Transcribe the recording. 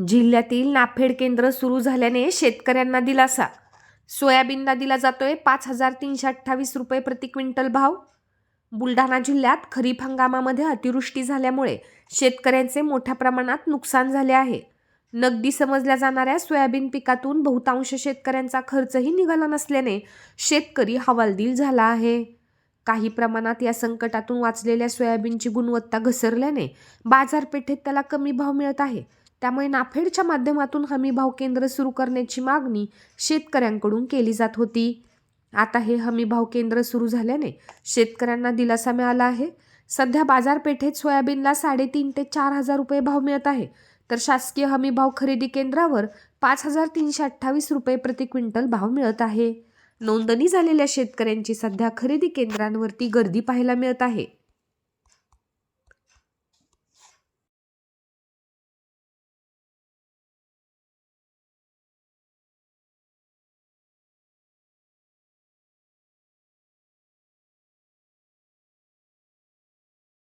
जिल्ह्यातील नाफेड केंद्र सुरू झाल्याने शेतकऱ्यांना दिलासा. सोयाबीनला दिला जातोय 5,328 रुपये प्रति क्विंटल भाव. बुलढाणा जिल्ह्यात खरीप हंगामामध्ये अतिवृष्टी झाल्यामुळे शेतकऱ्यांचे मोठ्या प्रमाणात नुकसान झाले आहे. नगदी समजल्या जाणाऱ्या सोयाबीन पिकातून बहुतांश शेतकऱ्यांचा खर्चही निघाला नसल्याने शेतकरी हवालदिल झाला आहे. काही प्रमाणात या संकटातून वाचलेल्या सोयाबीनची गुणवत्ता घसरल्याने बाजारपेठेत त्याला कमी भाव मिळत आहे. त्यामुळे नाफेडच्या माध्यमातून हमी भाव केंद्र सुरू करण्याची मागणी शेतकऱ्यांकडून केली जात होती. आता हे हमी भाव केंद्र सुरू झाल्याने शेतकऱ्यांना दिलासा मिळाला आहे. सध्या बाजारपेठेत सोयाबीनला 3,500 ते 4,000 रुपये भाव मिळत आहे, तर शासकीय हमी भाव खरेदी केंद्रावर 5,328 रुपये प्रति क्विंटल भाव मिळत आहे. नोंदणी झालेल्या शेतकऱ्यांची सध्या खरेदी केंद्रांवरती गर्दी पाहायला मिळत आहे.